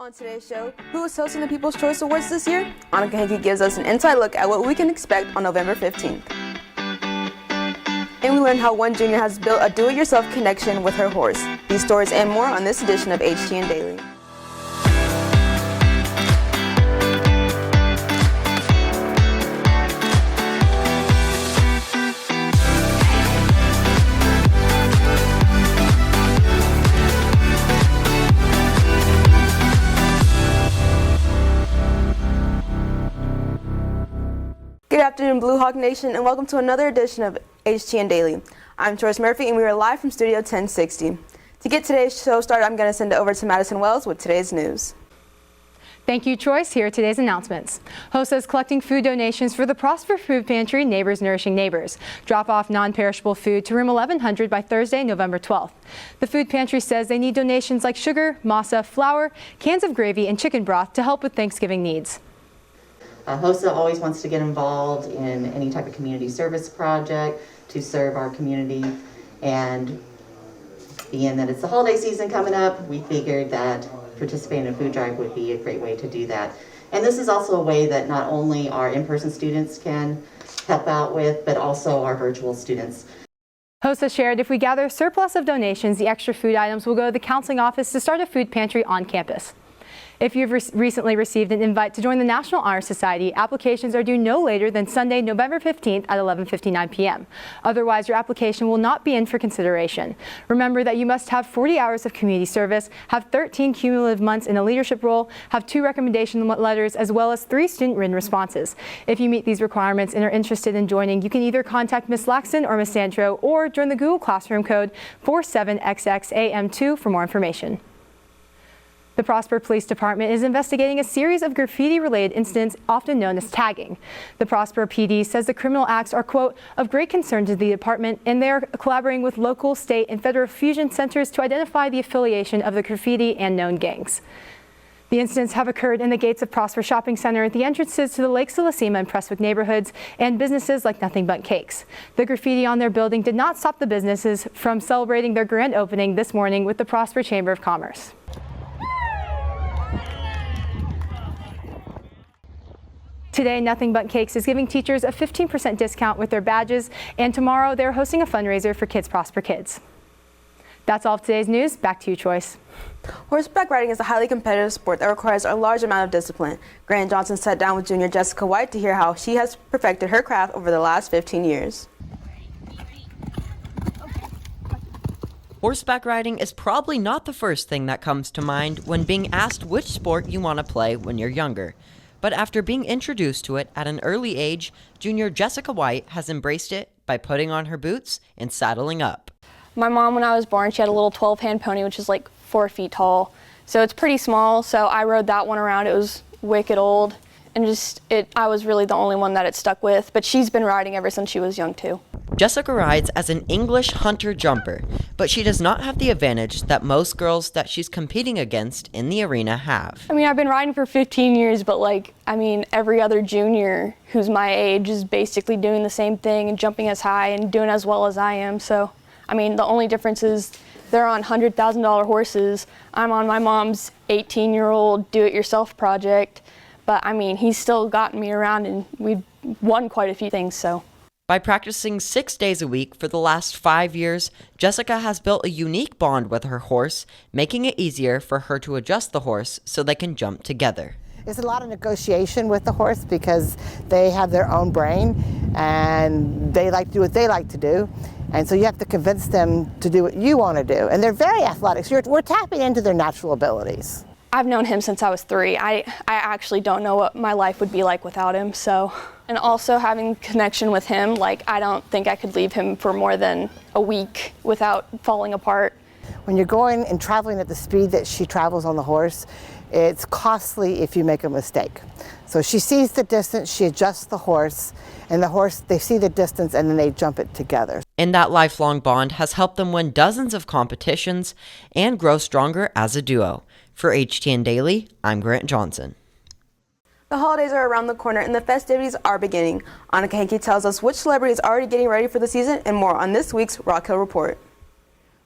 On today's show, who is hosting the People's Choice Awards this year? Anica Hankey gives us an inside look at what we can expect on November 15th. And we learn how one junior has built a do-it-yourself connection with her horse. These stories and more on this edition of HTN Daily. Good afternoon, Blue Hawk Nation, and welcome to another edition of HTN Daily. I'm Troyce Murphy, and we are live from Studio 1060. To get today's show started, I'm going to send it over to Madison Wells with today's news. Thank you, Troyce. Here are today's announcements. HOSA is collecting food donations for the Prosper Food Pantry Neighbors Nourishing Neighbors. Drop off non-perishable food to room 1100 by Thursday, November 12th. The food pantry says they need donations like sugar, masa, flour, cans of gravy, and chicken broth to help with Thanksgiving needs. HOSA always wants to get involved in any type of community service project to serve our community, and being that it's the holiday season coming up, we figured that participating in a food drive would be a great way to do that. And this is also a way that not only our in-person students can help out with, but also our virtual students. HOSA shared if we gather a surplus of donations, the extra food items will go to the counseling office to start a food pantry on campus. If you've recently received an invite to join the National Honor Society, applications are due no later than Sunday, November 15th at 11:59 p.m. Otherwise, your application will not be in for consideration. Remember that you must have 40 hours of community service, have 13 cumulative months in a leadership role, have 2 recommendation letters, as well as 3 student written responses. If you meet these requirements and are interested in joining, you can either contact Ms. Laxton or Ms. Sandro or join the Google Classroom code 47XXAM2 for more information. The Prosper Police Department is investigating a series of graffiti-related incidents often known as tagging. The Prosper PD says the criminal acts are, quote, of great concern to the department, and they are collaborating with local, state, and federal fusion centers to identify the affiliation of the graffiti and known gangs. The incidents have occurred in the gates of Prosper Shopping Center, at the entrances to the Lake Silasima and Prestwick neighborhoods, and businesses like Nothing But Cakes. The graffiti on their building did not stop the businesses from celebrating their grand opening this morning with the Prosper Chamber of Commerce. Today, Nothing But Cakes is giving teachers a 15% discount with their badges, and tomorrow they're hosting a fundraiser for Kids Prosper Kids. That's all of today's news. Back to you, Troyce. Horseback riding is a highly competitive sport that requires a large amount of discipline. Grant Johnson sat down with junior Jessica White to hear how she has perfected her craft over the last 15 years. Horseback riding is probably not the first thing that comes to mind when being asked which sport you want to play when you're younger. But after being introduced to it at an early age, junior Jessica White has embraced it by putting on her boots and saddling up. My mom, when I was born, she had a little 12-hand pony, which is like 4 feet tall. So it's pretty small, so I rode that one around. It was wicked old, and I was really the only one that it stuck with, but she's been riding ever since she was young too. Jessica rides as an English hunter jumper, but she does not have the advantage that most girls that she's competing against in the arena have. I mean, I've been riding for 15 years, but every other junior who's my age is basically doing the same thing and jumping as high and doing as well as I am. So, the only difference is they're on $100,000 horses. I'm on my mom's 18-year-old do-it-yourself project, but he's still gotten me around, and we've won quite a few things, so. By practicing 6 days a week for the last 5 years, Jessica has built a unique bond with her horse, making it easier for her to adjust the horse so they can jump together. It's a lot of negotiation with the horse because they have their own brain and they like to do what they like to do. And so you have to convince them to do what you want to do. And they're very athletic, so we're tapping into their natural abilities. I've known him since I was 3. I actually don't know what my life would be like without him, so. And also having connection with him, I don't think I could leave him for more than a week without falling apart. When you're going and traveling at the speed that she travels on the horse, it's costly if you make a mistake. So she sees the distance, she adjusts the horse, and the horse, they see the distance and then they jump it together. And that lifelong bond has helped them win dozens of competitions and grow stronger as a duo. For HTN Daily, I'm Grant Johnson. The holidays are around the corner and the festivities are beginning. Anica Hankey tells us which celebrity is already getting ready for the season and more on this week's Rock Hill Report.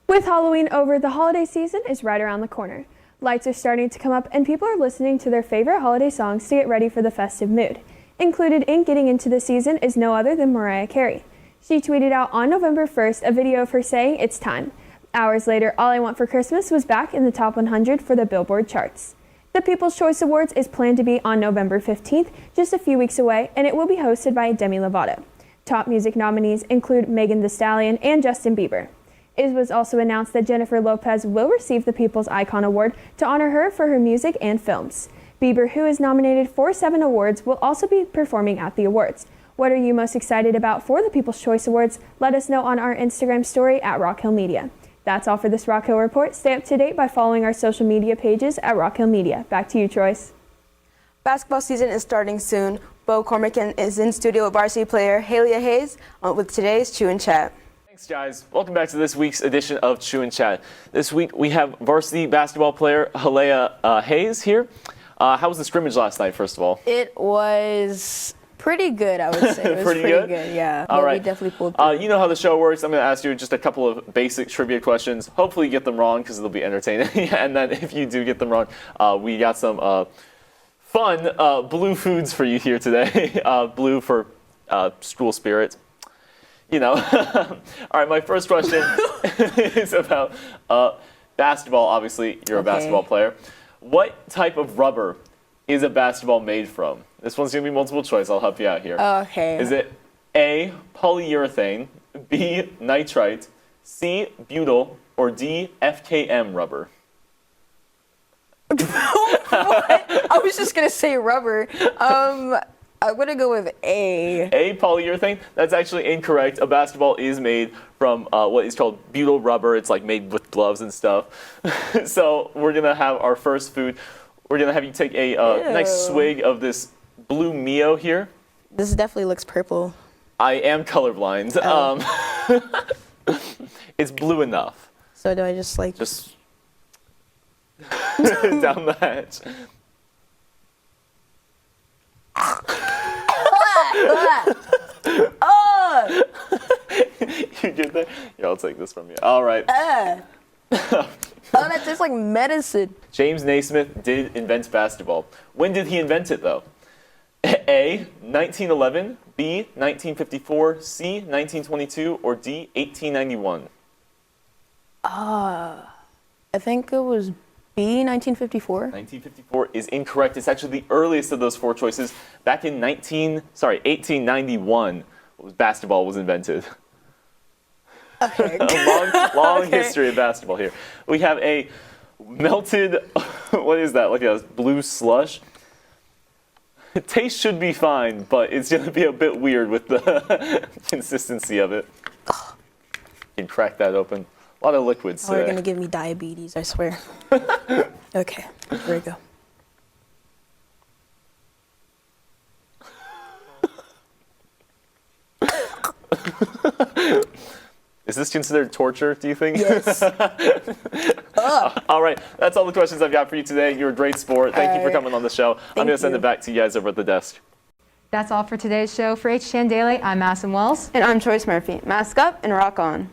With Halloween over, the holiday season is right around the corner. Lights are starting to come up and people are listening to their favorite holiday songs to get ready for the festive mood. Included in getting into the season is no other than Mariah Carey. She tweeted out on November 1st a video of her saying it's time. Hours later, All I Want for Christmas was back in the top 100 for the Billboard charts. The People's Choice Awards is planned to be on November 15th, just a few weeks away, and it will be hosted by Demi Lovato. Top music nominees include Megan Thee Stallion and Justin Bieber. It was also announced that Jennifer Lopez will receive the People's Icon Award to honor her for her music and films. Bieber, who is nominated for 7 awards, will also be performing at the awards. What are you most excited about for the People's Choice Awards? Let us know on our Instagram story at Rock Hill Media. That's all for this Rock Hill Report. Stay up to date by following our social media pages at Rock Hill Media. Back to you, Troyce. Basketball season is starting soon. Beau Cormican is in studio with varsity player Halia Hayes with today's Chew and Chat. Thanks, guys. Welcome back to this week's edition of Chew and Chat. This week we have varsity basketball player Halia Hayes here. How was the scrimmage last night, first of all? It was pretty good, I would say. It was pretty good, yeah. All but right. We definitely pulled through. You know how the show works. I'm going to ask you just a couple of basic trivia questions. Hopefully you get them wrong because they'll be entertaining. And then if you do get them wrong, we got some fun blue foods for you here today. Blue for school spirit. You know. All right, my first question is about basketball. Obviously, you're a basketball player. What type of rubber is a basketball made from? This one's going to be multiple choice. I'll help you out here. Okay. Is it A, polyurethane, B, nitrite, C, butyl, or D, FKM rubber? What? I was just going to say rubber. I'm going to go with A. A, polyurethane? That's actually incorrect. A basketball is made from what is called butyl rubber. It's like made with gloves and stuff. So we're going to have our first food. We're going to have you take a nice swig of this blue Mio here. This definitely looks purple. I am colorblind. Oh. It's blue enough. So do I just like... Just down the hatch. You get that? Yeah, I'll take this from you. All right. Oh, that tastes like medicine. James Naismith did invent basketball. When did he invent it, though? A, 1911, B, 1954, C, 1922, or D, 1891? I think it was B, 1954. 1954 is incorrect. It's actually the earliest of those 4 choices. Back in 1891, basketball was invented. Okay. A long history of basketball here. We have a melted, what is that, like a blue slush? The taste should be fine, but it's going to be a bit weird with the consistency of it. You can crack that open. A lot of liquids today. You're going to give me diabetes, I swear. Okay, here we go. Is this considered torture, do you think? Yes. All right, that's all the questions I've got for you today. You're a great sport. Thank you for coming on the show. I'm going to send it back to you guys over at the desk. That's all for today's show. For HTN Daily, I'm Madison Wells. And I'm Troyce Murphy. Mask up and rock on.